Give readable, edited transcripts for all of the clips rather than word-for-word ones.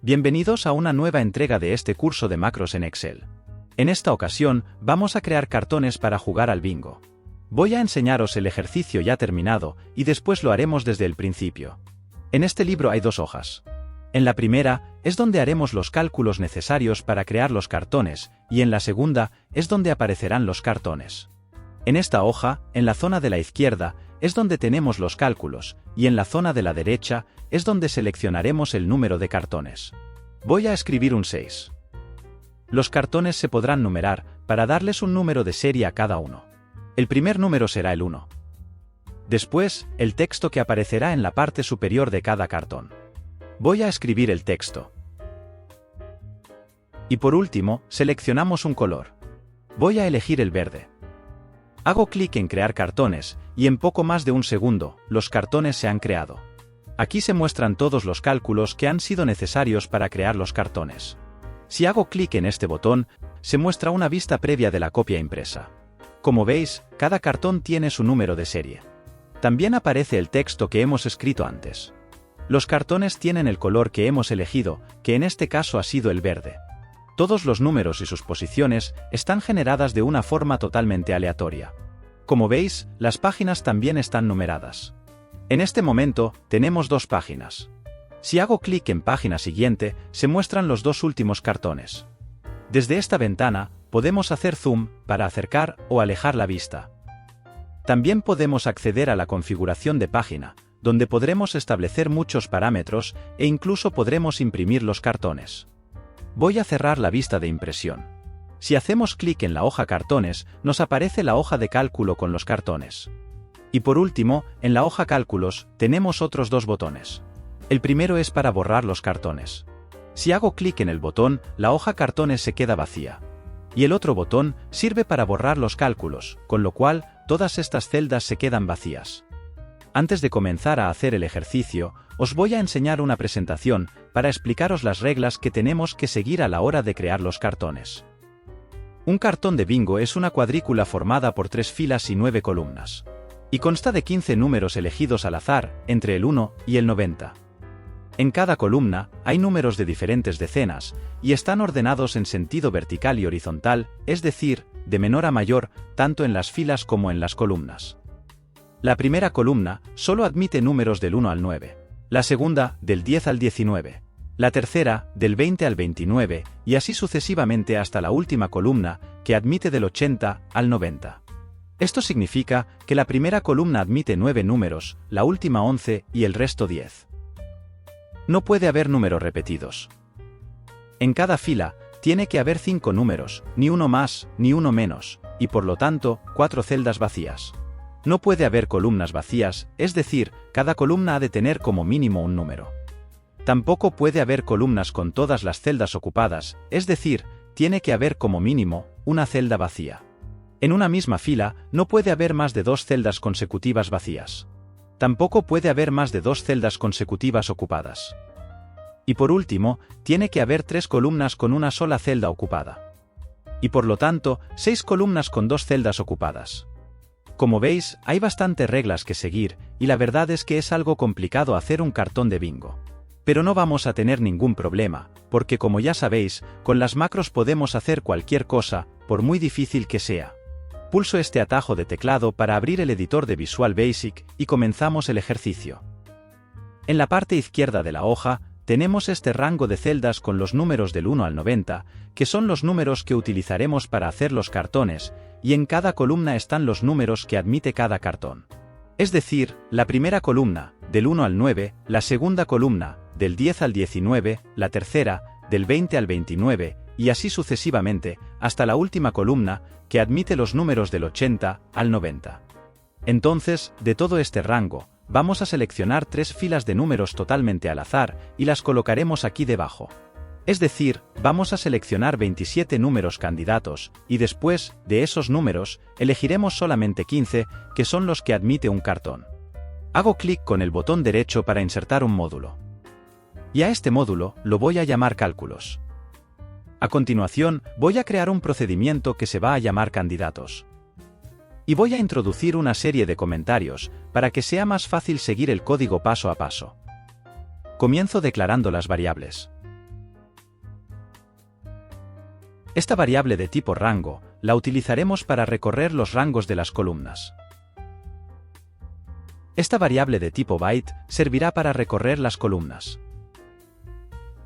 Bienvenidos a una nueva entrega de este curso de macros en Excel. En esta ocasión, vamos a crear cartones para jugar al bingo. Voy a enseñaros el ejercicio ya terminado y después lo haremos desde el principio. En este libro hay dos hojas. En la primera es donde haremos los cálculos necesarios para crear los cartones y en la segunda es donde aparecerán los cartones. En esta hoja, en la zona de la izquierda, es donde tenemos los cálculos, y en la zona de la derecha es donde seleccionaremos el número de cartones. Voy a escribir un 6. Los cartones se podrán numerar para darles un número de serie a cada uno. El primer número será el 1. Después, el texto que aparecerá en la parte superior de cada cartón. Voy a escribir el texto. Y por último, seleccionamos un color. Voy a elegir el verde. Hago clic en crear cartones, y en poco más de un segundo, los cartones se han creado. Aquí se muestran todos los cálculos que han sido necesarios para crear los cartones. Si hago clic en este botón, se muestra una vista previa de la copia impresa. Como veis, cada cartón tiene su número de serie. También aparece el texto que hemos escrito antes. Los cartones tienen el color que hemos elegido, que en este caso ha sido el verde. Todos los números y sus posiciones están generadas de una forma totalmente aleatoria. Como veis, las páginas también están numeradas. En este momento, tenemos dos páginas. Si hago clic en página siguiente, se muestran los dos últimos cartones. Desde esta ventana, podemos hacer zoom para acercar o alejar la vista. También podemos acceder a la configuración de página, donde podremos establecer muchos parámetros e incluso podremos imprimir los cartones. Voy a cerrar la vista de impresión. Si hacemos clic en la hoja cartones, nos aparece la hoja de cálculo con los cartones. Y por último, en la hoja cálculos, tenemos otros dos botones. El primero es para borrar los cartones. Si hago clic en el botón, la hoja cartones se queda vacía. Y el otro botón sirve para borrar los cálculos, con lo cual, todas estas celdas se quedan vacías. Antes de comenzar a hacer el ejercicio, os voy a enseñar una presentación para explicaros las reglas que tenemos que seguir a la hora de crear los cartones. Un cartón de bingo es una cuadrícula formada por 3 filas y 9 columnas. Y consta de 15 números elegidos al azar, entre el 1 y el 90. En cada columna hay números de diferentes decenas, y están ordenados en sentido vertical y horizontal, es decir, de menor a mayor, tanto en las filas como en las columnas. La primera columna solo admite números del 1 al 9, la segunda del 10 al 19, la tercera del 20 al 29 y así sucesivamente hasta la última columna que admite del 80 al 90. Esto significa que la primera columna admite 9 números, la última 11 y el resto 10. No puede haber números repetidos. En cada fila tiene que haber 5 números, ni uno más ni uno menos, y por lo tanto 4 celdas vacías. No puede haber columnas vacías, es decir, cada columna ha de tener como mínimo un número. Tampoco puede haber columnas con todas las celdas ocupadas, es decir, tiene que haber como mínimo una celda vacía. En una misma fila no puede haber más de 2 celdas consecutivas vacías. Tampoco puede haber más de 2 celdas consecutivas ocupadas. Y por último, tiene que haber 3 columnas con una sola celda ocupada. Y por lo tanto, 6 columnas con 2 celdas ocupadas. Como veis, hay bastantes reglas que seguir, y la verdad es que es algo complicado hacer un cartón de bingo. Pero no vamos a tener ningún problema, porque como ya sabéis, con las macros podemos hacer cualquier cosa, por muy difícil que sea. Pulso este atajo de teclado para abrir el editor de Visual Basic y comenzamos el ejercicio. En la parte izquierda de la hoja, tenemos este rango de celdas con los números del 1 al 90, que son los números que utilizaremos para hacer los cartones, y en cada columna están los números que admite cada cartón. Es decir, la primera columna, del 1 al 9, la segunda columna, del 10 al 19, la tercera, del 20 al 29, y así sucesivamente, hasta la última columna, que admite los números del 80 al 90. Entonces, de todo este rango, vamos a seleccionar 3 filas de números totalmente al azar y las colocaremos aquí debajo. Es decir, vamos a seleccionar 27 números candidatos, y después, de esos números, elegiremos solamente 15, que son los que admite un cartón. Hago clic con el botón derecho para insertar un módulo. Y a este módulo lo voy a llamar cálculos. A continuación, voy a crear un procedimiento que se va a llamar candidatos. Y voy a introducir una serie de comentarios, para que sea más fácil seguir el código paso a paso. Comienzo declarando las variables. Esta variable de tipo rango la utilizaremos para recorrer los rangos de las columnas. Esta variable de tipo byte servirá para recorrer las columnas.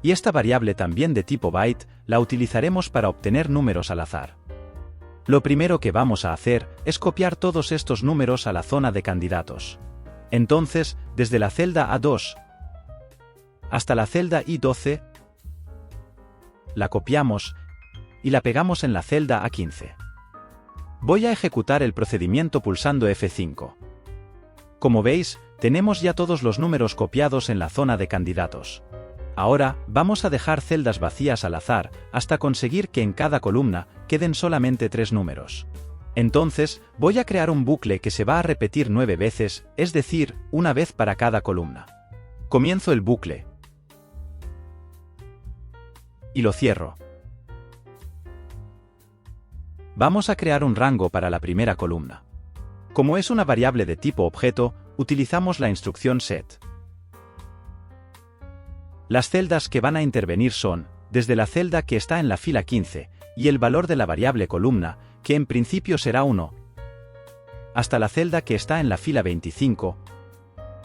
Y esta variable también de tipo byte la utilizaremos para obtener números al azar. Lo primero que vamos a hacer es copiar todos estos números a la zona de candidatos. Entonces, desde la celda A2 hasta la celda I12, la copiamos y la pegamos en la celda A15. Voy a ejecutar el procedimiento pulsando F5. Como veis, tenemos ya todos los números copiados en la zona de candidatos. Ahora, vamos a dejar celdas vacías al azar hasta conseguir que en cada columna queden solamente 3 números. Entonces, voy a crear un bucle que se va a repetir 9 veces, es decir, una vez para cada columna. Comienzo el bucle. Y lo cierro. Vamos a crear un rango para la primera columna. Como es una variable de tipo objeto, utilizamos la instrucción set. Las celdas que van a intervenir son, desde la celda que está en la fila 15, y el valor de la variable columna, que en principio será 1, hasta la celda que está en la fila 25,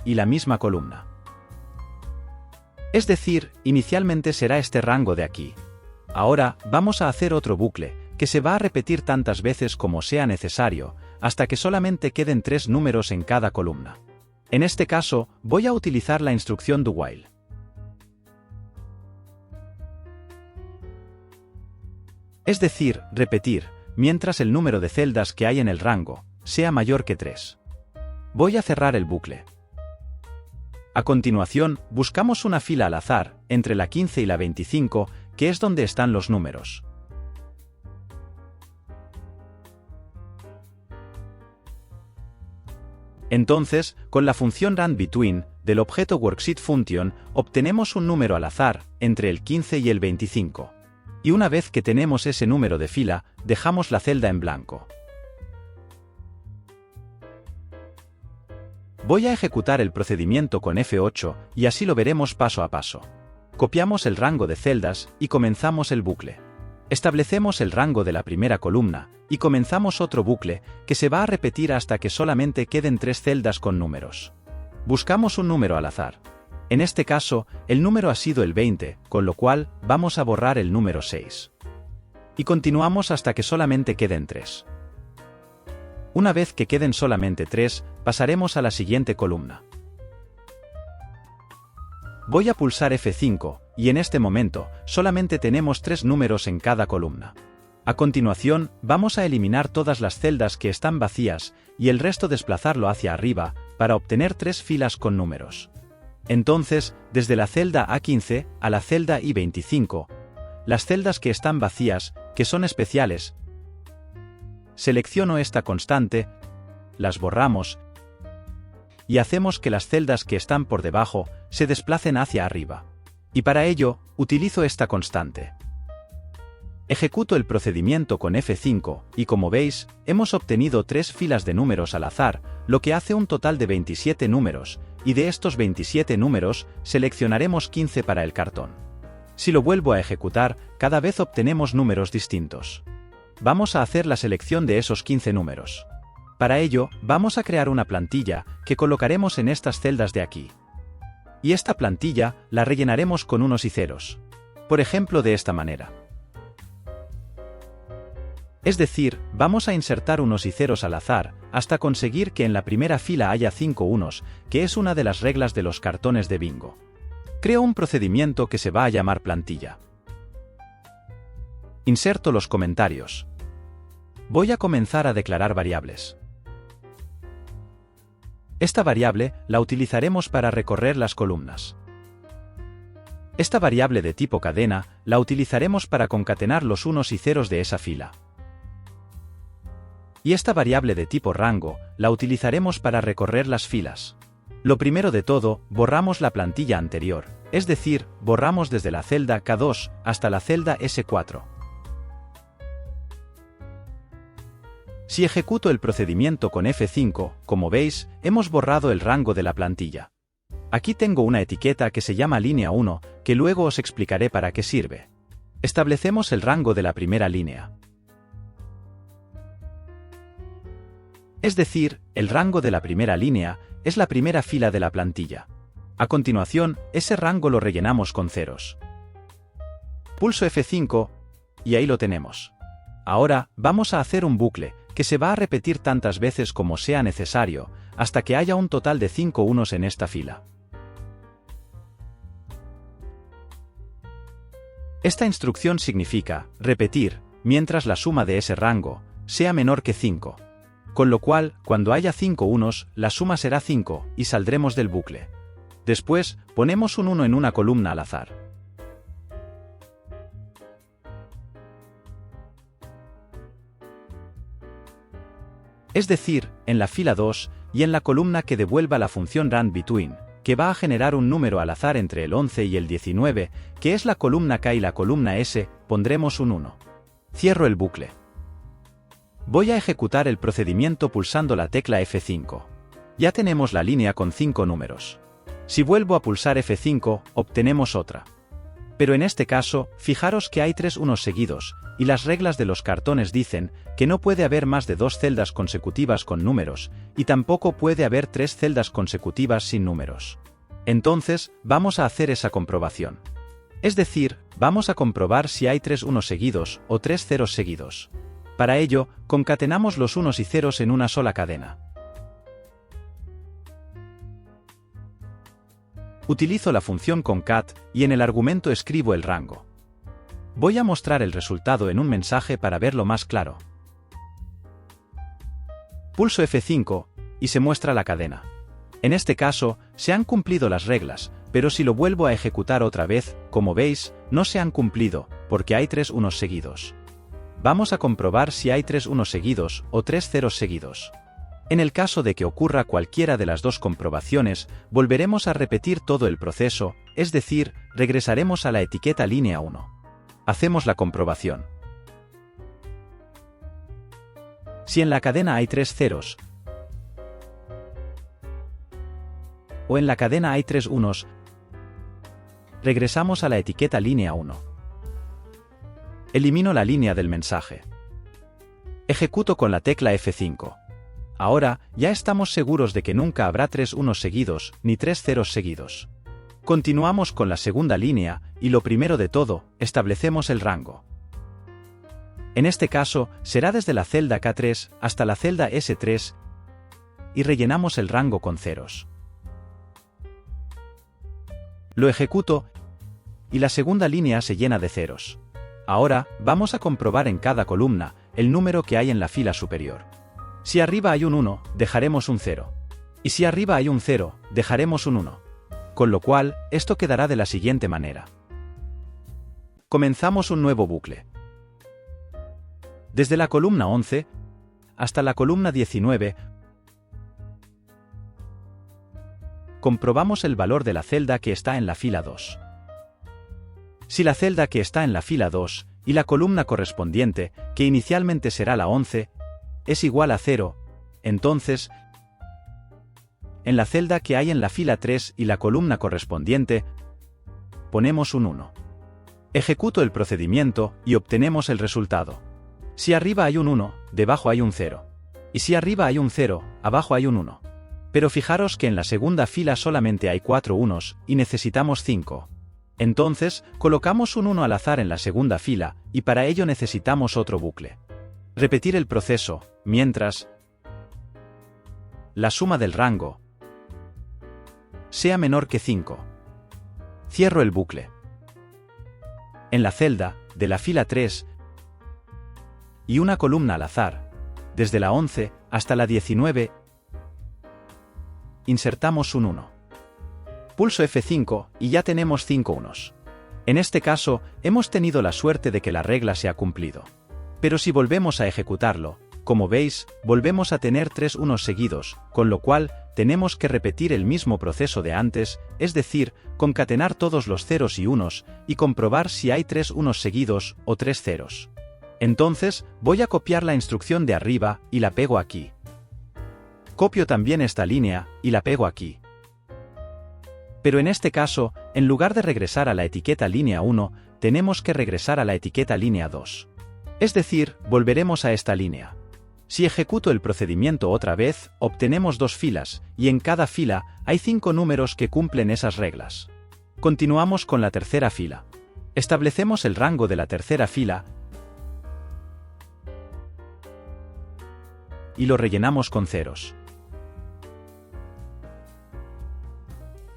y la misma columna. Es decir, inicialmente será este rango de aquí. Ahora, vamos a hacer otro bucle, que se va a repetir tantas veces como sea necesario, hasta que solamente queden 3 números en cada columna. En este caso, voy a utilizar la instrucción do while. Es decir, repetir, mientras el número de celdas que hay en el rango sea mayor que 3. Voy a cerrar el bucle. A continuación, buscamos una fila al azar, entre la 15 y la 25, que es donde están los números. Entonces, con la función randBetween del objeto WorksheetFunction, obtenemos un número al azar, entre el 15 y el 25. Y una vez que tenemos ese número de fila, dejamos la celda en blanco. Voy a ejecutar el procedimiento con F8 y así lo veremos paso a paso. Copiamos el rango de celdas y comenzamos el bucle. Establecemos el rango de la primera columna y comenzamos otro bucle que se va a repetir hasta que solamente queden 3 celdas con números. Buscamos un número al azar. En este caso, el número ha sido el 20, con lo cual vamos a borrar el número 6. Y continuamos hasta que solamente queden 3. Una vez que queden solamente 3, pasaremos a la siguiente columna. Voy a pulsar F5, y en este momento, solamente tenemos 3 números en cada columna. A continuación, vamos a eliminar todas las celdas que están vacías, y el resto desplazarlo hacia arriba, para obtener 3 filas con números. Entonces, desde la celda A15 a la celda I25, las celdas que están vacías, que son especiales, selecciono esta constante, las borramos, y hacemos que las celdas que están por debajo se desplacen hacia arriba. Y para ello, utilizo esta constante. Ejecuto el procedimiento con F5, y como veis, hemos obtenido 3 filas de números al azar, lo que hace un total de 27 números, y de estos 27 números, seleccionaremos 15 para el cartón. Si lo vuelvo a ejecutar, cada vez obtenemos números distintos. Vamos a hacer la selección de esos 15 números. Para ello, vamos a crear una plantilla, que colocaremos en estas celdas de aquí. Y esta plantilla, la rellenaremos con unos y ceros. Por ejemplo, de esta manera. Es decir, vamos a insertar unos y ceros al azar, hasta conseguir que en la primera fila haya 5 unos, que es una de las reglas de los cartones de bingo. Creo un procedimiento que se va a llamar plantilla. Inserto los comentarios. Voy a comenzar a declarar variables. Esta variable la utilizaremos para recorrer las columnas. Esta variable de tipo cadena la utilizaremos para concatenar los unos y ceros de esa fila. Y esta variable de tipo rango la utilizaremos para recorrer las filas. Lo primero de todo, borramos la plantilla anterior, es decir, borramos desde la celda K2 hasta la celda S4. Si ejecuto el procedimiento con F5, como veis, hemos borrado el rango de la plantilla. Aquí tengo una etiqueta que se llama línea 1, que luego os explicaré para qué sirve. Establecemos el rango de la primera línea. Es decir, el rango de la primera línea es la primera fila de la plantilla. A continuación, ese rango lo rellenamos con ceros. Pulso F5, y ahí lo tenemos. Ahora, vamos a hacer un bucle, que se va a repetir tantas veces como sea necesario, hasta que haya un total de 5 unos en esta fila. Esta instrucción significa repetir, mientras la suma de ese rango sea menor que 5. Con lo cual, cuando haya 5 unos, la suma será 5, y saldremos del bucle. Después, ponemos un 1 en una columna al azar. Es decir, en la fila 2, y en la columna que devuelva la función randBetween, que va a generar un número al azar entre el 11 y el 19, que es la columna K y la columna S, pondremos un 1. Cierro el bucle. Voy a ejecutar el procedimiento pulsando la tecla F5. Ya tenemos la línea con 5 números. Si vuelvo a pulsar F5, obtenemos otra. Pero en este caso, fijaros que hay 3 unos seguidos, y las reglas de los cartones dicen que no puede haber más de 2 celdas consecutivas con números, y tampoco puede haber 3 celdas consecutivas sin números. Entonces, vamos a hacer esa comprobación. Es decir, vamos a comprobar si hay 3 unos seguidos o 3 ceros seguidos. Para ello, concatenamos los unos y ceros en una sola cadena. Utilizo la función concat y en el argumento escribo el rango. Voy a mostrar el resultado en un mensaje para verlo más claro. Pulso F5 y se muestra la cadena. En este caso, se han cumplido las reglas, pero si lo vuelvo a ejecutar otra vez, como veis, no se han cumplido, porque hay 3 unos seguidos. Vamos a comprobar si hay 3 unos seguidos o 3 ceros seguidos. En el caso de que ocurra cualquiera de las dos comprobaciones, volveremos a repetir todo el proceso, es decir, regresaremos a la etiqueta línea 1. Hacemos la comprobación. Si en la cadena hay 3 ceros, o en la cadena hay 3 unos, regresamos a la etiqueta línea 1. Elimino la línea del mensaje. Ejecuto con la tecla F5. Ahora, ya estamos seguros de que nunca habrá 3 unos seguidos, ni 3 ceros seguidos. Continuamos con la segunda línea, y lo primero de todo, establecemos el rango. En este caso, será desde la celda K3 hasta la celda S3, y rellenamos el rango con ceros. Lo ejecuto, y la segunda línea se llena de ceros. Ahora, vamos a comprobar en cada columna el número que hay en la fila superior. Si arriba hay un 1, dejaremos un 0. Y si arriba hay un 0, dejaremos un 1. Con lo cual, esto quedará de la siguiente manera. Comenzamos un nuevo bucle. Desde la columna 11 hasta la columna 19, comprobamos el valor de la celda que está en la fila 2. Si la celda que está en la fila 2 y la columna correspondiente, que inicialmente será la 11, es igual a 0, entonces, en la celda que hay en la fila 3 y la columna correspondiente, ponemos un 1. Ejecuto el procedimiento y obtenemos el resultado. Si arriba hay un 1, debajo hay un 0. Y si arriba hay un 0, abajo hay un 1. Pero fijaros que en la segunda fila solamente hay 4 unos y necesitamos 5. Entonces, colocamos un 1 al azar en la segunda fila, y para ello necesitamos otro bucle. Repetir el proceso, mientras la suma del rango sea menor que 5. Cierro el bucle. En la celda de la fila 3 y una columna al azar, desde la 11 hasta la 19, insertamos un 1. Pulso F5 y ya tenemos 5 unos. En este caso, hemos tenido la suerte de que la regla se ha cumplido. Pero si volvemos a ejecutarlo, como veis, volvemos a tener 3 unos seguidos, con lo cual, tenemos que repetir el mismo proceso de antes, es decir, concatenar todos los ceros y unos, y comprobar si hay 3 unos seguidos o 3 ceros. Entonces, voy a copiar la instrucción de arriba y la pego aquí. Copio también esta línea y la pego aquí. Pero en este caso, en lugar de regresar a la etiqueta línea 1, tenemos que regresar a la etiqueta línea 2. Es decir, volveremos a esta línea. Si ejecuto el procedimiento otra vez, obtenemos 2 filas, y en cada fila hay 5 números que cumplen esas reglas. Continuamos con la tercera fila. Establecemos el rango de la tercera fila y lo rellenamos con ceros.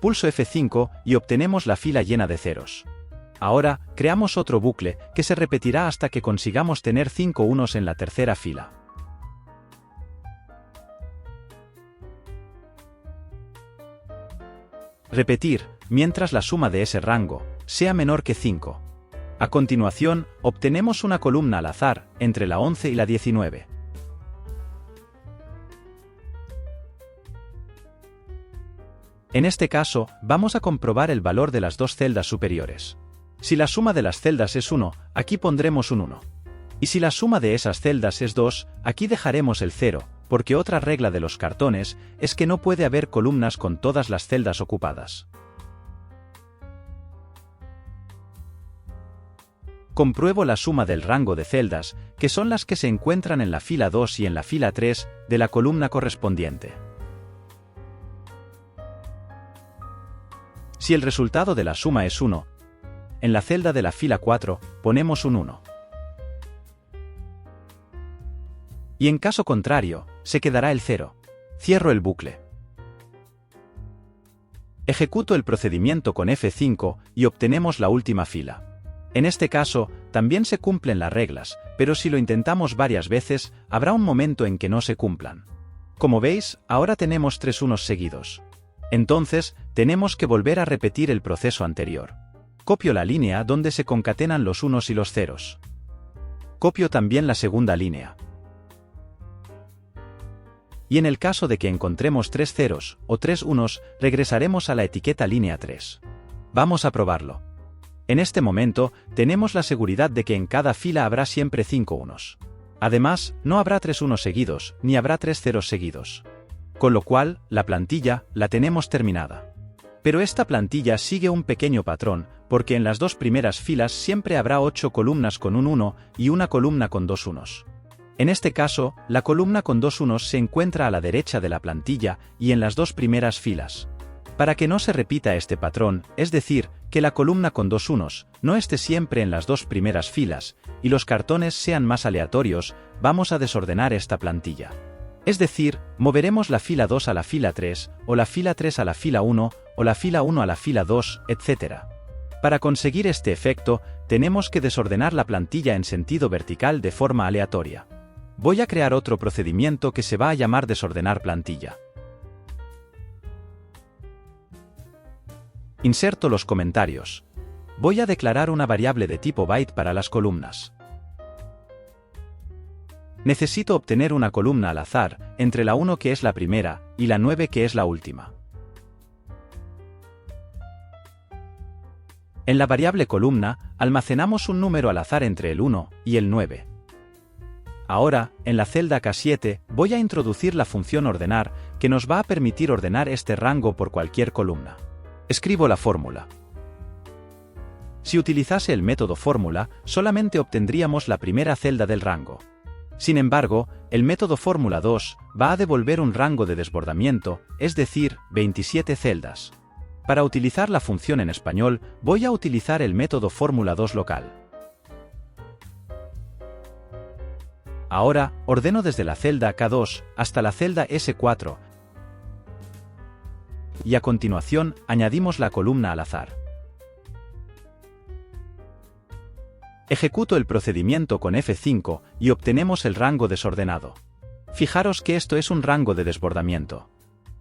Pulso F5 y obtenemos la fila llena de ceros. Ahora, creamos otro bucle, que se repetirá hasta que consigamos tener 5 unos en la tercera fila. Repetir, mientras la suma de ese rango sea menor que 5. A continuación, obtenemos una columna al azar, entre la 11 y la 19. En este caso, vamos a comprobar el valor de las dos celdas superiores. Si la suma de las celdas es 1, aquí pondremos un 1. Y si la suma de esas celdas es 2, aquí dejaremos el 0, porque otra regla de los cartones es que no puede haber columnas con todas las celdas ocupadas. Compruebo la suma del rango de celdas, que son las que se encuentran en la fila 2 y en la fila 3 de la columna correspondiente. Si el resultado de la suma es 1, en la celda de la fila 4 ponemos un 1. Y en caso contrario, se quedará el 0. Cierro el bucle. Ejecuto el procedimiento con F5 y obtenemos la última fila. En este caso, también se cumplen las reglas, pero si lo intentamos varias veces, habrá un momento en que no se cumplan. Como veis, ahora tenemos 3 unos seguidos. Entonces, tenemos que volver a repetir el proceso anterior. Copio la línea donde se concatenan los unos y los ceros. Copio también la segunda línea. Y en el caso de que encontremos 3 ceros o 3 unos, regresaremos a la etiqueta línea 3. Vamos a probarlo. En este momento, tenemos la seguridad de que en cada fila habrá siempre 5 unos. Además, no habrá 3 unos seguidos, ni habrá 3 ceros seguidos. Con lo cual, la plantilla la tenemos terminada. Pero esta plantilla sigue un pequeño patrón, porque en las dos primeras filas siempre habrá 8 columnas con un 1 y una columna con 2 unos. En este caso, la columna con 2 unos se encuentra a la derecha de la plantilla y en las dos primeras filas. Para que no se repita este patrón, es decir, que la columna con 2 unos no esté siempre en las dos primeras filas, y los cartones sean más aleatorios, vamos a desordenar esta plantilla. Es decir, moveremos la fila 2 a la fila 3, o la fila 3 a la fila 1, o la fila 1 a la fila 2, etc. Para conseguir este efecto, tenemos que desordenar la plantilla en sentido vertical de forma aleatoria. Voy a crear otro procedimiento que se va a llamar desordenar plantilla. Inserto los comentarios. Voy a declarar una variable de tipo byte para las columnas. Necesito obtener una columna al azar, entre la 1 que es la primera, y la 9 que es la última. En la variable columna, almacenamos un número al azar entre el 1 y el 9. Ahora, en la celda K7, voy a introducir la función ordenar, que nos va a permitir ordenar este rango por cualquier columna. Escribo la fórmula. Si utilizase el método fórmula, solamente obtendríamos la primera celda del rango. Sin embargo, el método fórmula 2 va a devolver un rango de desbordamiento, es decir, 27 celdas. Para utilizar la función en español, voy a utilizar el método fórmula 2 local. Ahora, ordeno desde la celda K2 hasta la celda S4 y a continuación añadimos la columna al azar. Ejecuto el procedimiento con F5 y obtenemos el rango desordenado. Fijaros que esto es un rango de desbordamiento.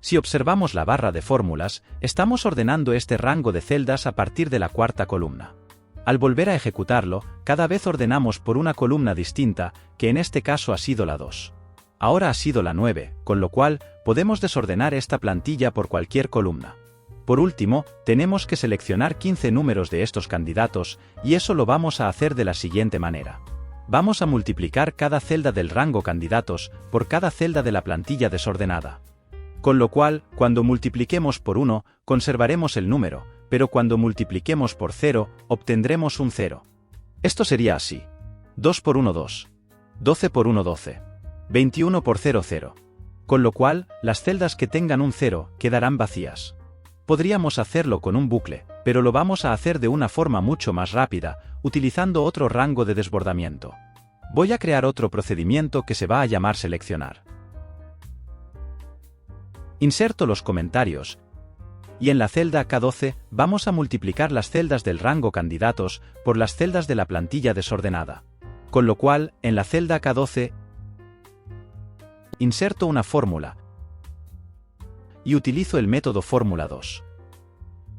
Si observamos la barra de fórmulas, estamos ordenando este rango de celdas a partir de la cuarta columna. Al volver a ejecutarlo, cada vez ordenamos por una columna distinta, que en este caso ha sido la 2. Ahora ha sido la 9, con lo cual, podemos desordenar esta plantilla por cualquier columna. Por último, tenemos que seleccionar 15 números de estos candidatos, y eso lo vamos a hacer de la siguiente manera. Vamos a multiplicar cada celda del rango candidatos por cada celda de la plantilla desordenada. Con lo cual, cuando multipliquemos por 1, conservaremos el número, pero cuando multipliquemos por 0, obtendremos un 0. Esto sería así. 2 por 1 2. 12 por 1 12. 21 por 0 0. Con lo cual, las celdas que tengan un 0 quedarán vacías. Podríamos hacerlo con un bucle, pero lo vamos a hacer de una forma mucho más rápida, utilizando otro rango de desbordamiento. Voy a crear otro procedimiento que se va a llamar seleccionar. Inserto los comentarios, y en la celda K12 vamos a multiplicar las celdas del rango candidatos por las celdas de la plantilla desordenada. Con lo cual, en la celda K12, inserto una fórmula y utilizo el método fórmula 2.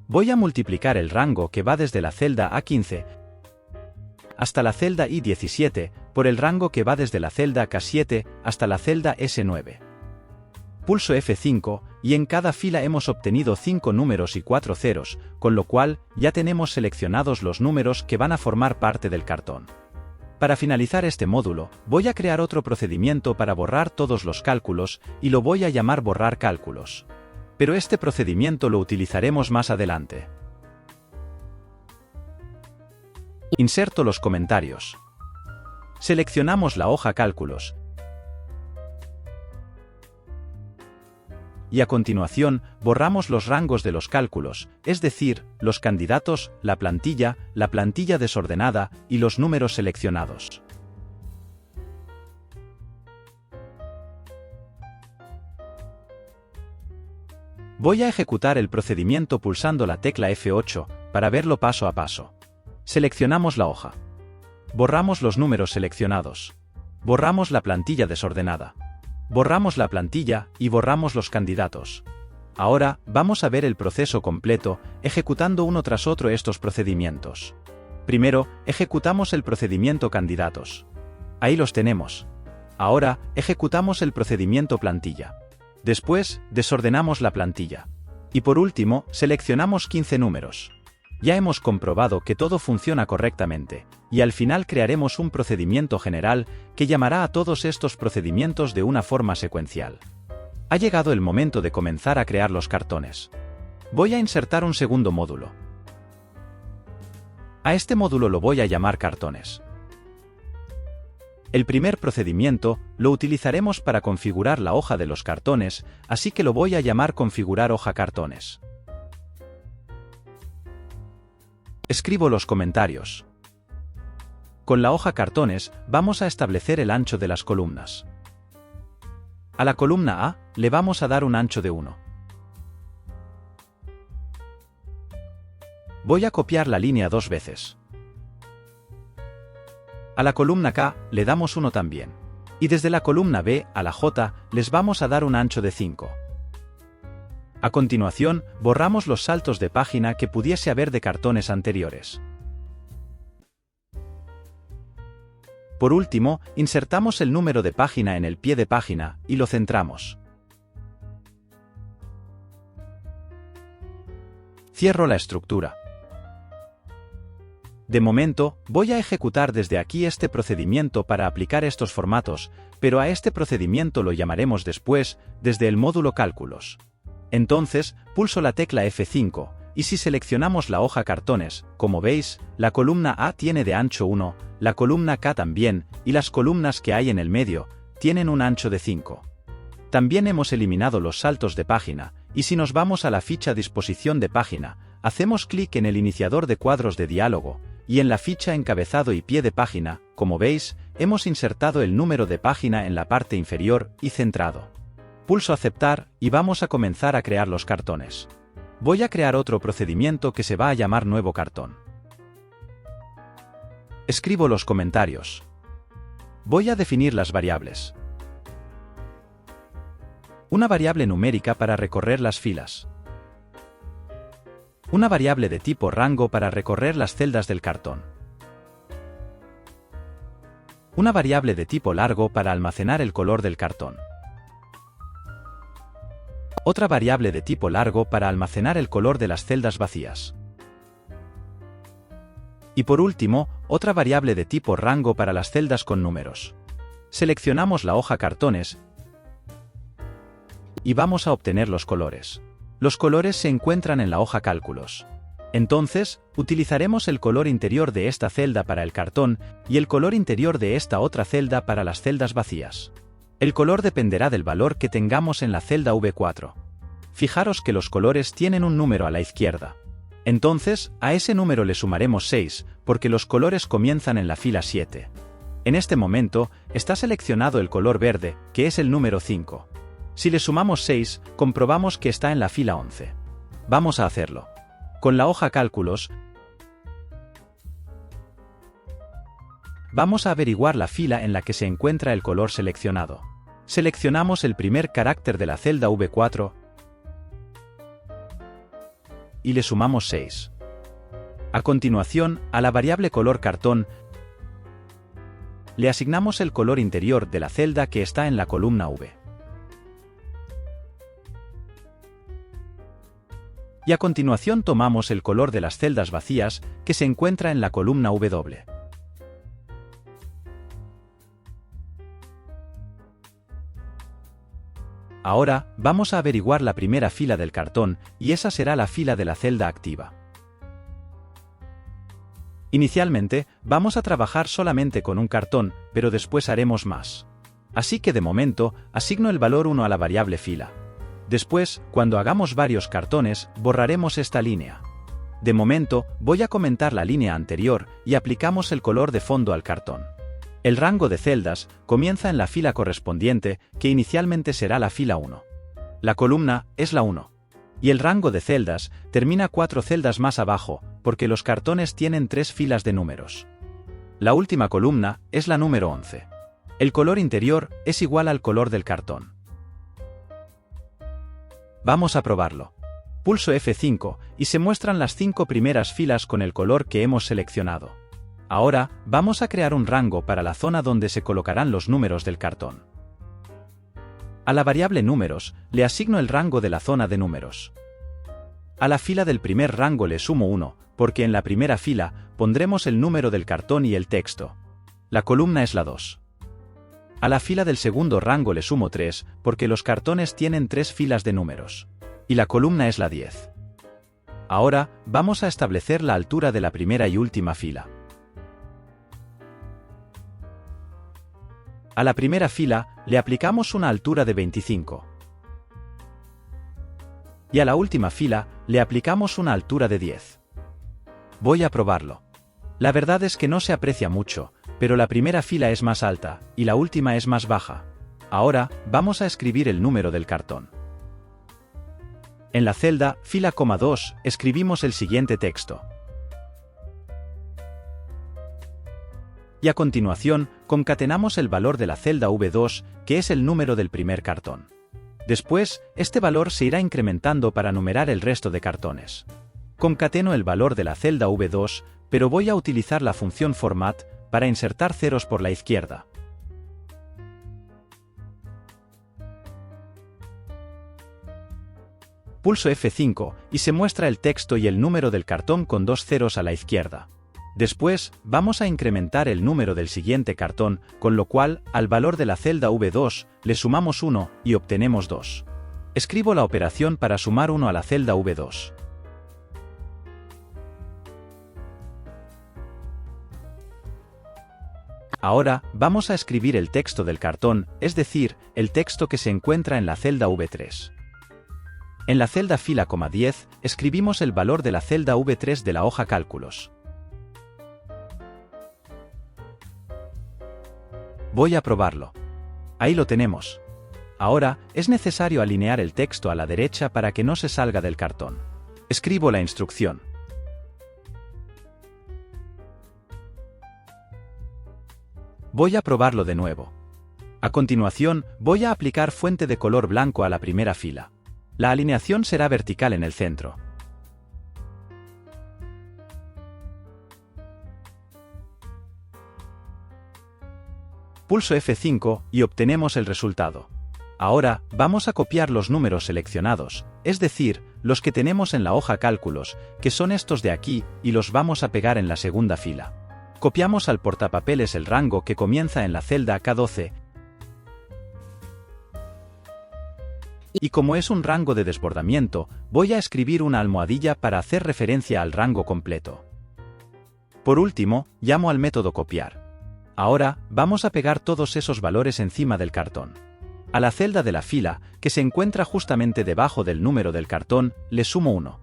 Voy a multiplicar el rango que va desde la celda A15 hasta la celda I17 por el rango que va desde la celda K7 hasta la celda S9. Pulso F5 y en cada fila hemos obtenido 5 números y 4 ceros, con lo cual ya tenemos seleccionados los números que van a formar parte del cartón. Para finalizar este módulo, voy a crear otro procedimiento para borrar todos los cálculos y lo voy a llamar borrar cálculos. Pero este procedimiento lo utilizaremos más adelante. Inserto los comentarios. Seleccionamos la hoja cálculos. Y a continuación, borramos los rangos de los cálculos, es decir, los candidatos, la plantilla desordenada y los números seleccionados. Voy a ejecutar el procedimiento pulsando la tecla F8 para verlo paso a paso. Seleccionamos la hoja. Borramos los números seleccionados. Borramos la plantilla desordenada. Borramos la plantilla y borramos los candidatos. Ahora, vamos a ver el proceso completo, ejecutando uno tras otro estos procedimientos. Primero, ejecutamos el procedimiento candidatos. Ahí los tenemos. Ahora, ejecutamos el procedimiento plantilla. Después, desordenamos la plantilla. Y por último, seleccionamos 15 números. Ya hemos comprobado que todo funciona correctamente, y al final crearemos un procedimiento general que llamará a todos estos procedimientos de una forma secuencial. Ha llegado el momento de comenzar a crear los cartones. Voy a insertar un segundo módulo. A este módulo lo voy a llamar cartones. El primer procedimiento lo utilizaremos para configurar la hoja de los cartones, así que lo voy a llamar configurar hoja cartones. Escribo los comentarios. Con la hoja cartones vamos a establecer el ancho de las columnas. A la columna A le vamos a dar un ancho de 1. Voy a copiar la línea 2 veces. A la columna K le damos 1 también. Y desde la columna B a la J les vamos a dar un ancho de 5. A continuación, borramos los saltos de página que pudiese haber de cartones anteriores. Por último, insertamos el número de página en el pie de página y lo centramos. Cierro la estructura. De momento, voy a ejecutar desde aquí este procedimiento para aplicar estos formatos, pero a este procedimiento lo llamaremos después, desde el módulo cálculos. Entonces, pulso la tecla F5, y si seleccionamos la hoja cartones, como veis, la columna A tiene de ancho 1, la columna K también, y las columnas que hay en el medio, tienen un ancho de 5. También hemos eliminado los saltos de página, y si nos vamos a la ficha disposición de página, hacemos clic en el iniciador de cuadros de diálogo, y en la ficha encabezado y pie de página, como veis, hemos insertado el número de página en la parte inferior y centrado. Pulso aceptar y vamos a comenzar a crear los cartones. Voy a crear otro procedimiento que se va a llamar nuevo cartón. Escribo los comentarios. Voy a definir las variables. Una variable numérica para recorrer las filas. Una variable de tipo rango para recorrer las celdas del cartón. Una variable de tipo largo para almacenar el color del cartón. Otra variable de tipo largo para almacenar el color de las celdas vacías. Y por último, otra variable de tipo rango para las celdas con números. Seleccionamos la hoja cartones y vamos a obtener los colores. Los colores se encuentran en la hoja cálculos. Entonces, utilizaremos el color interior de esta celda para el cartón y el color interior de esta otra celda para las celdas vacías. El color dependerá del valor que tengamos en la celda V4. Fijaros que los colores tienen un número a la izquierda. Entonces, a ese número le sumaremos 6, porque los colores comienzan en la fila 7. En este momento, está seleccionado el color verde, que es el número 5. Si le sumamos 6, comprobamos que está en la fila 11. Vamos a hacerlo. Con la hoja cálculos, vamos a averiguar la fila en la que se encuentra el color seleccionado. Seleccionamos el primer carácter de la celda V4 y le sumamos 6. A continuación, a la variable color cartón, le asignamos el color interior de la celda que está en la columna V. Y a continuación tomamos el color de las celdas vacías que se encuentra en la columna W. Ahora, vamos a averiguar la primera fila del cartón, y esa será la fila de la celda activa. Inicialmente, vamos a trabajar solamente con un cartón, pero después haremos más. Así que de momento, asigno el valor 1 a la variable fila. Después, cuando hagamos varios cartones, borraremos esta línea. De momento, voy a comentar la línea anterior y aplicamos el color de fondo al cartón. El rango de celdas comienza en la fila correspondiente, que inicialmente será la fila 1. La columna es la 1. Y el rango de celdas termina 4 celdas más abajo, porque los cartones tienen 3 filas de números. La última columna es la número 11. El color interior es igual al color del cartón. Vamos a probarlo. Pulso F5 y se muestran las 5 primeras filas con el color que hemos seleccionado. Ahora, vamos a crear un rango para la zona donde se colocarán los números del cartón. A la variable números, le asigno el rango de la zona de números. A la fila del primer rango le sumo 1, porque en la primera fila pondremos el número del cartón y el texto. La columna es la 2. A la fila del segundo rango le sumo 3, porque los cartones tienen 3 filas de números. Y la columna es la 10. Ahora, vamos a establecer la altura de la primera y última fila. A la primera fila, le aplicamos una altura de 25. Y a la última fila, le aplicamos una altura de 10. Voy a probarlo. La verdad es que no se aprecia mucho, pero la primera fila es más alta, y la última es más baja. Ahora, vamos a escribir el número del cartón. En la celda, fila 2, escribimos el siguiente texto. Y a continuación, concatenamos el valor de la celda V2, que es el número del primer cartón. Después, este valor se irá incrementando para numerar el resto de cartones. Concateno el valor de la celda V2, pero voy a utilizar la función format para insertar ceros por la izquierda. Pulso F5 y se muestra el texto y el número del cartón con 2 ceros a la izquierda. Después, vamos a incrementar el número del siguiente cartón, con lo cual, al valor de la celda V2, le sumamos 1 y obtenemos 2. Escribo la operación para sumar 1 a la celda V2. Ahora, vamos a escribir el texto del cartón, es decir, el texto que se encuentra en la celda V3. En la celda fila 10, escribimos el valor de la celda V3 de la hoja cálculos. Voy a probarlo. Ahí lo tenemos. Ahora, es necesario alinear el texto a la derecha para que no se salga del cartón. Escribo la instrucción. Voy a probarlo de nuevo. A continuación, voy a aplicar fuente de color blanco a la primera fila. La alineación será vertical en el centro. Pulso F5 y obtenemos el resultado. Ahora, vamos a copiar los números seleccionados, es decir, los que tenemos en la hoja cálculos, que son estos de aquí, y los vamos a pegar en la segunda fila. Copiamos al portapapeles el rango que comienza en la celda K12 Y como es un rango de desbordamiento, voy a escribir una almohadilla para hacer referencia al rango completo. Por último, llamo al método copiar. Ahora, vamos a pegar todos esos valores encima del cartón. A la celda de la fila, que se encuentra justamente debajo del número del cartón, le sumo 1.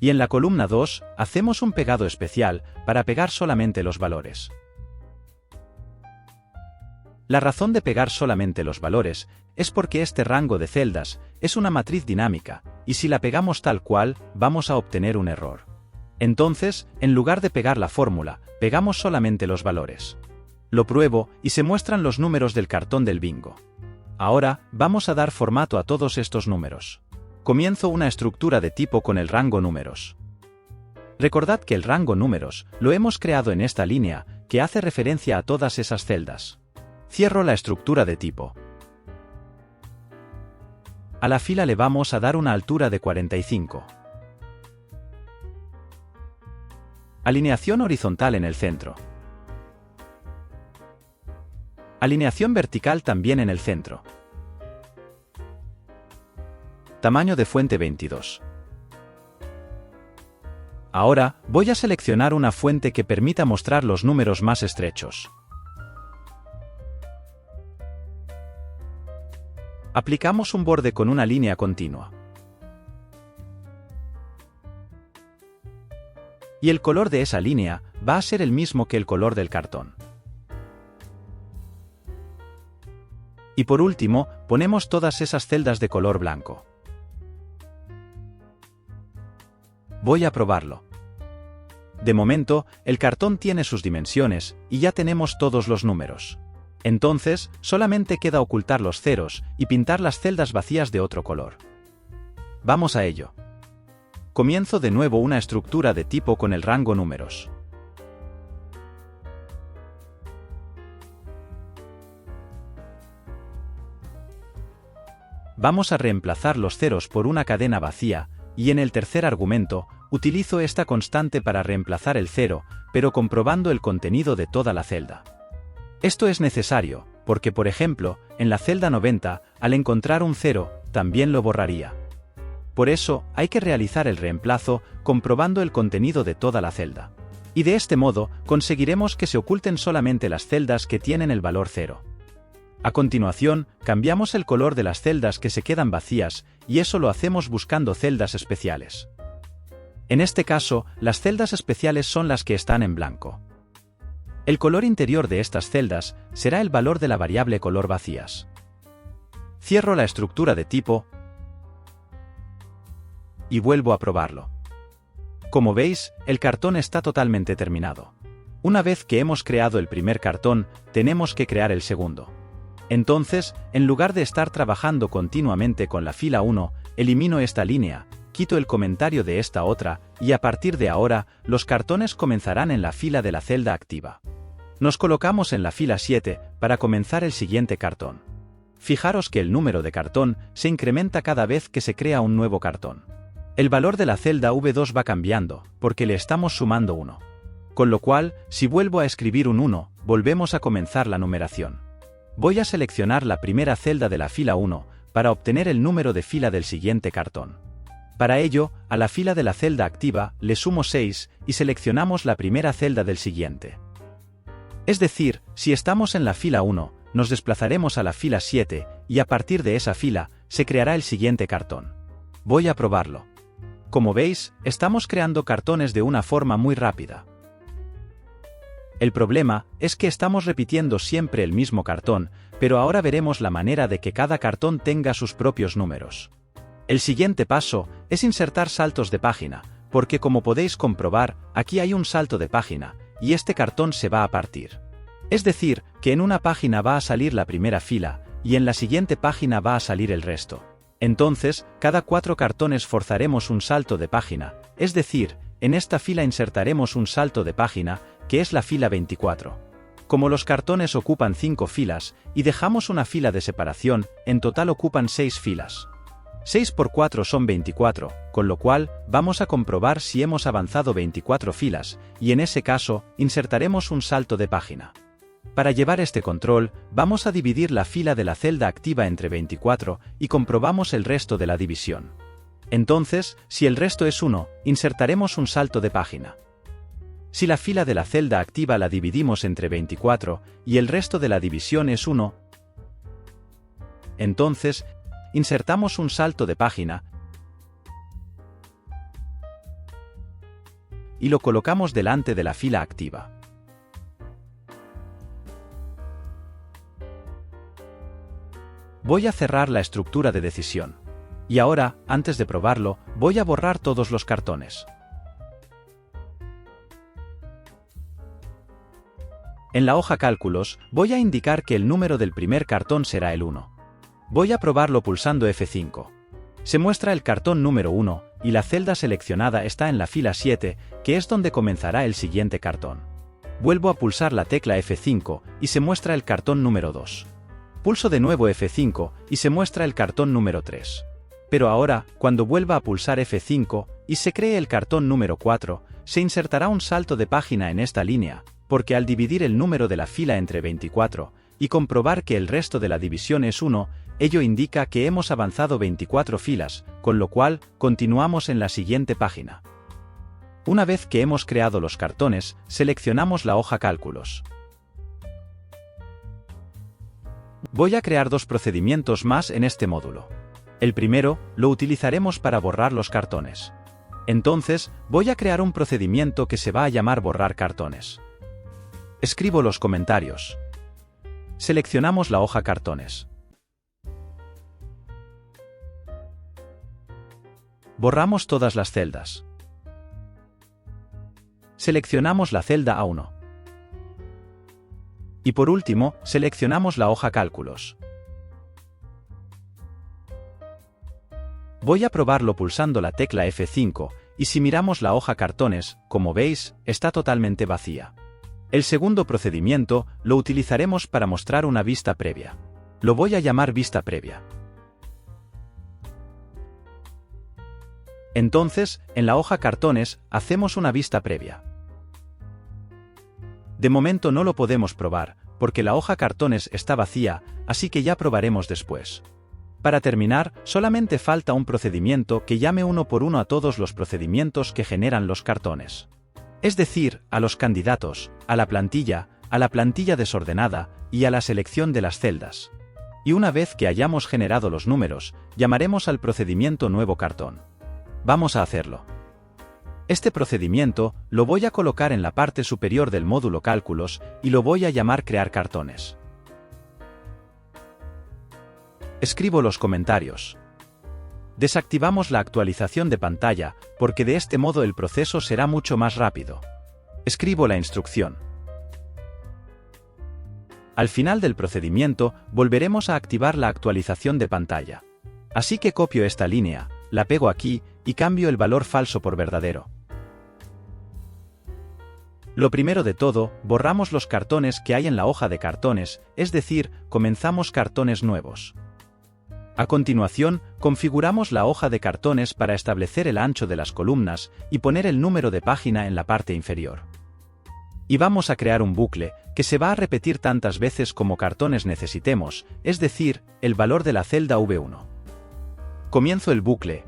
Y en la columna 2, hacemos un pegado especial, para pegar solamente los valores. La razón de pegar solamente los valores, es porque este rango de celdas, es una matriz dinámica, y si la pegamos tal cual, vamos a obtener un error. Entonces, en lugar de pegar la fórmula, pegamos solamente los valores. Lo pruebo, y se muestran los números del cartón del bingo. Ahora, vamos a dar formato a todos estos números. Comienzo una estructura de tipo con el rango números. Recordad que el rango números, lo hemos creado en esta línea, que hace referencia a todas esas celdas. Cierro la estructura de tipo. A la fila le vamos a dar una altura de 45. Alineación horizontal en el centro. Alineación vertical también en el centro. Tamaño de fuente 22. Ahora, voy a seleccionar una fuente que permita mostrar los números más estrechos. Aplicamos un borde con una línea continua. Y el color de esa línea va a ser el mismo que el color del cartón. Y por último, ponemos todas esas celdas de color blanco. Voy a probarlo. De momento, el cartón tiene sus dimensiones, y ya tenemos todos los números. Entonces, solamente queda ocultar los ceros, y pintar las celdas vacías de otro color. Vamos a ello. Comienzo de nuevo una estructura de tipo con el rango números. Vamos a reemplazar los ceros por una cadena vacía, y en el tercer argumento, utilizo esta constante para reemplazar el cero, pero comprobando el contenido de toda la celda. Esto es necesario, porque por ejemplo, en la celda 90, al encontrar un 0, también lo borraría. Por eso, hay que realizar el reemplazo, comprobando el contenido de toda la celda. Y de este modo, conseguiremos que se oculten solamente las celdas que tienen el valor 0. A continuación, cambiamos el color de las celdas que se quedan vacías, y eso lo hacemos buscando celdas especiales. En este caso, las celdas especiales son las que están en blanco. El color interior de estas celdas será el valor de la variable color vacías. Cierro la estructura de tipo y vuelvo a probarlo. Como veis, el cartón está totalmente terminado. Una vez que hemos creado el primer cartón, tenemos que crear el segundo. Entonces, en lugar de estar trabajando continuamente con la fila 1, elimino esta línea, quito el comentario de esta otra, y a partir de ahora, los cartones comenzarán en la fila de la celda activa. Nos colocamos en la fila 7, para comenzar el siguiente cartón. Fijaros que el número de cartón se incrementa cada vez que se crea un nuevo cartón. El valor de la celda V2 va cambiando, porque le estamos sumando 1. Con lo cual, si vuelvo a escribir un 1, volvemos a comenzar la numeración. Voy a seleccionar la primera celda de la fila 1, para obtener el número de fila del siguiente cartón. Para ello, a la fila de la celda activa, le sumo 6, y seleccionamos la primera celda del siguiente. Es decir, si estamos en la fila 1, nos desplazaremos a la fila 7, y a partir de esa fila, se creará el siguiente cartón. Voy a probarlo. Como veis, estamos creando cartones de una forma muy rápida. El problema es que estamos repitiendo siempre el mismo cartón, pero ahora veremos la manera de que cada cartón tenga sus propios números. El siguiente paso es insertar saltos de página, porque como podéis comprobar, aquí hay un salto de página, y este cartón se va a partir. Es decir, que en una página va a salir la primera fila, y en la siguiente página va a salir el resto. Entonces, cada 4 cartones forzaremos un salto de página, es decir, en esta fila insertaremos un salto de página, que es la fila 24. Como los cartones ocupan 5 filas, y dejamos una fila de separación, en total ocupan 6 filas. 6 por 4 son 24, con lo cual, vamos a comprobar si hemos avanzado 24 filas, y en ese caso, insertaremos un salto de página. Para llevar este control, vamos a dividir la fila de la celda activa entre 24 y comprobamos el resto de la división. Entonces, si el resto es 1, insertaremos un salto de página. Si la fila de la celda activa la dividimos entre 24 y el resto de la división es 1, entonces, insertamos un salto de página y lo colocamos delante de la fila activa. Voy a cerrar la estructura de decisión. Y ahora, antes de probarlo, voy a borrar todos los cartones. En la hoja Cálculos, voy a indicar que el número del primer cartón será el 1. Voy a probarlo pulsando F5. Se muestra el cartón número 1, y la celda seleccionada está en la fila 7, que es donde comenzará el siguiente cartón. Vuelvo a pulsar la tecla F5, y se muestra el cartón número 2. Pulso de nuevo F5, y se muestra el cartón número 3. Pero ahora, cuando vuelva a pulsar F5, y se cree el cartón número 4, se insertará un salto de página en esta línea, porque al dividir el número de la fila entre 24, y comprobar que el resto de la división es 1, ello indica que hemos avanzado 24 filas, con lo cual, continuamos en la siguiente página. Una vez que hemos creado los cartones, seleccionamos la hoja Cálculos. Voy a crear dos procedimientos más en este módulo. El primero, lo utilizaremos para borrar los cartones. Entonces, voy a crear un procedimiento que se va a llamar borrar cartones. Escribo los comentarios. Seleccionamos la hoja Cartones. Borramos todas las celdas. Seleccionamos la celda A1. Y por último, seleccionamos la hoja Cálculos. Voy a probarlo pulsando la tecla F5, y si miramos la hoja Cartones, como veis, está totalmente vacía. El segundo procedimiento lo utilizaremos para mostrar una vista previa. Lo voy a llamar vista previa. Entonces, en la hoja Cartones, hacemos una vista previa. De momento no lo podemos probar, porque la hoja Cartones está vacía, así que ya probaremos después. Para terminar, solamente falta un procedimiento que llame uno por uno a todos los procedimientos que generan los cartones. Es decir, a los candidatos, a la plantilla desordenada y a la selección de las celdas. Y una vez que hayamos generado los números, llamaremos al procedimiento nuevo cartón. Vamos a hacerlo. Este procedimiento lo voy a colocar en la parte superior del módulo Cálculos y lo voy a llamar crear cartones. Escribo los comentarios. Desactivamos la actualización de pantalla, porque de este modo el proceso será mucho más rápido. Escribo la instrucción. Al final del procedimiento, volveremos a activar la actualización de pantalla. Así que copio esta línea, la pego aquí, y cambio el valor falso por verdadero. Lo primero de todo, borramos los cartones que hay en la hoja de cartones, es decir, comenzamos cartones nuevos. A continuación, configuramos la hoja de cartones para establecer el ancho de las columnas y poner el número de página en la parte inferior. Y vamos a crear un bucle, que se va a repetir tantas veces como cartones necesitemos, es decir, el valor de la celda V1. Comienzo el bucle.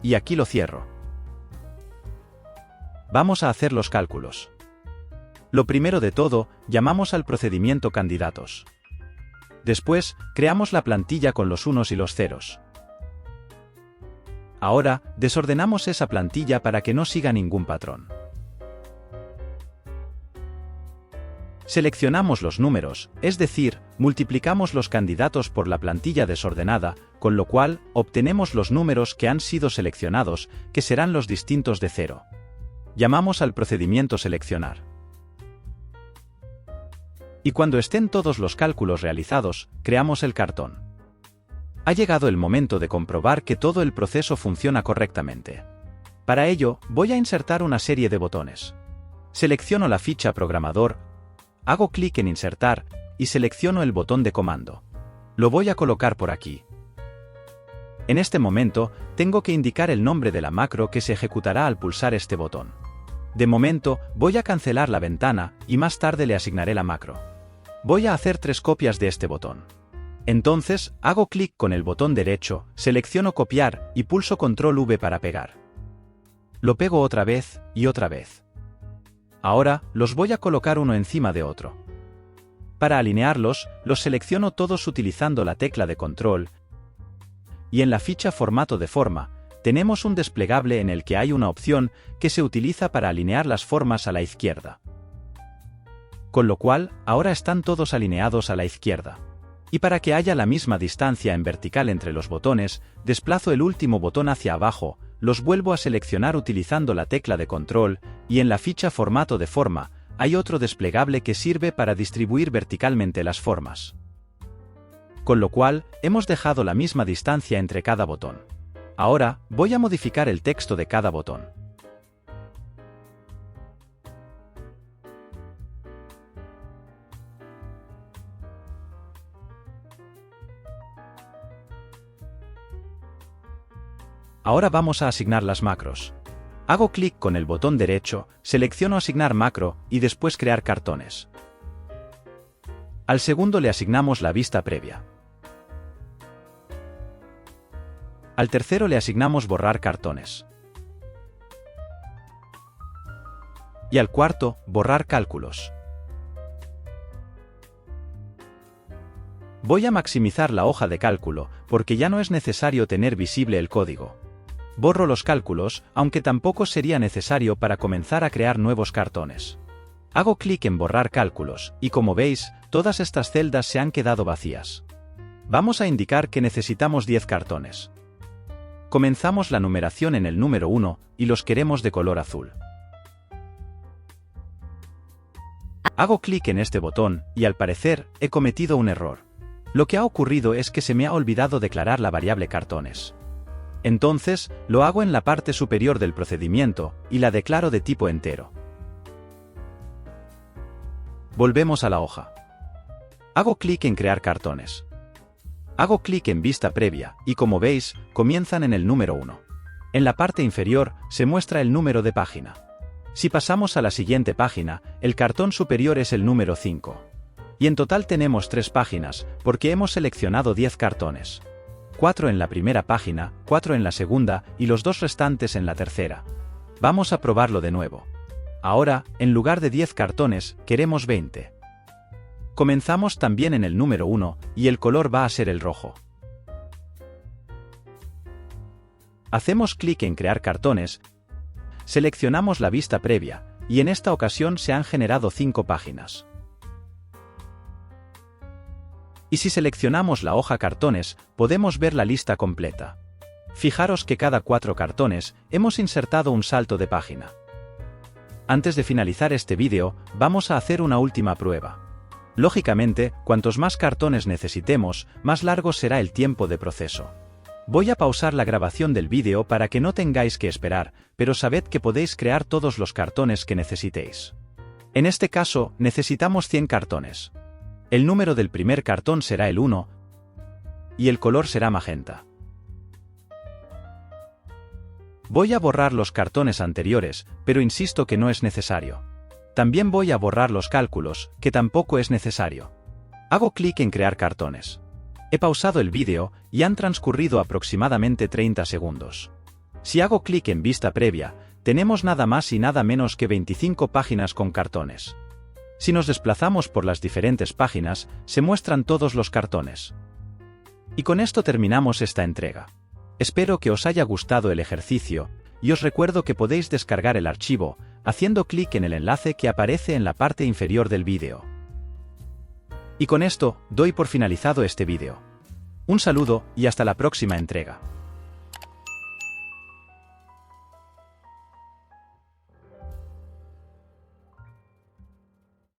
Y aquí lo cierro. Vamos a hacer los cálculos. Lo primero de todo, llamamos al procedimiento candidatos. Después, creamos la plantilla con los unos y los ceros. Ahora, desordenamos esa plantilla para que no siga ningún patrón. Seleccionamos los números, es decir, multiplicamos los candidatos por la plantilla desordenada, con lo cual, obtenemos los números que han sido seleccionados, que serán los distintos de 0. Llamamos al procedimiento seleccionar. Y cuando estén todos los cálculos realizados, creamos el cartón. Ha llegado el momento de comprobar que todo el proceso funciona correctamente. Para ello, voy a insertar una serie de botones. Selecciono la ficha programador, hago clic en insertar, y selecciono el botón de comando. Lo voy a colocar por aquí. En este momento, tengo que indicar el nombre de la macro que se ejecutará al pulsar este botón. De momento, voy a cancelar la ventana y más tarde le asignaré la macro. Voy a hacer 3 copias de este botón. Entonces, hago clic con el botón derecho, selecciono copiar y pulso Control V para pegar. Lo pego otra vez y otra vez. Ahora, los voy a colocar uno encima de otro. Para alinearlos, los selecciono todos utilizando la tecla de Control. Y en la ficha Formato de forma, tenemos un desplegable en el que hay una opción que se utiliza para alinear las formas a la izquierda. Con lo cual, ahora están todos alineados a la izquierda. Y para que haya la misma distancia en vertical entre los botones, desplazo el último botón hacia abajo, los vuelvo a seleccionar utilizando la tecla de Control, y en la ficha Formato de forma, hay otro desplegable que sirve para distribuir verticalmente las formas. Con lo cual, hemos dejado la misma distancia entre cada botón. Ahora, voy a modificar el texto de cada botón. Ahora vamos a asignar las macros. Hago clic con el botón derecho, selecciono asignar macro y después crear cartones. Al segundo le asignamos la vista previa. Al tercero le asignamos borrar cartones. Y al cuarto, borrar cálculos. Voy a maximizar la hoja de cálculo, porque ya no es necesario tener visible el código. Borro los cálculos, aunque tampoco sería necesario para comenzar a crear nuevos cartones. Hago clic en borrar cálculos, y como veis, todas estas celdas se han quedado vacías. Vamos a indicar que necesitamos 10 cartones. Comenzamos la numeración en el número 1, y los queremos de color azul. Hago clic en este botón, y al parecer, he cometido un error. Lo que ha ocurrido es que se me ha olvidado declarar la variable cartones. Entonces, lo hago en la parte superior del procedimiento, y la declaro de tipo entero. Volvemos a la hoja. Hago clic en crear cartones. Hago clic en vista previa, y como veis, comienzan en el número 1. En la parte inferior, se muestra el número de página. Si pasamos a la siguiente página, el cartón superior es el número 5. Y en total tenemos 3 páginas, porque hemos seleccionado 10 cartones. 4 en la primera página, 4 en la segunda, y los 2 restantes en la tercera. Vamos a probarlo de nuevo. Ahora, en lugar de 10 cartones, queremos 20. Comenzamos también en el número 1, y el color va a ser el rojo. Hacemos clic en crear cartones, seleccionamos la vista previa, y en esta ocasión se han generado 5 páginas. Y si seleccionamos la hoja cartones, podemos ver la lista completa. Fijaros que cada 4 cartones, hemos insertado un salto de página. Antes de finalizar este vídeo, vamos a hacer una última prueba. Lógicamente, cuantos más cartones necesitemos, más largo será el tiempo de proceso. Voy a pausar la grabación del vídeo para que no tengáis que esperar, pero sabed que podéis crear todos los cartones que necesitéis. En este caso, necesitamos 100 cartones. El número del primer cartón será el 1, y el color será magenta. Voy a borrar los cartones anteriores, pero insisto que no es necesario. También voy a borrar los cálculos, que tampoco es necesario. Hago clic en crear cartones. He pausado el vídeo, y han transcurrido aproximadamente 30 segundos. Si hago clic en vista previa, tenemos nada más y nada menos que 25 páginas con cartones. Si nos desplazamos por las diferentes páginas, se muestran todos los cartones. Y con esto terminamos esta entrega. Espero que os haya gustado el ejercicio, y os recuerdo que podéis descargar el archivo, haciendo clic en el enlace que aparece en la parte inferior del vídeo. Y con esto, doy por finalizado este vídeo. Un saludo y hasta la próxima entrega.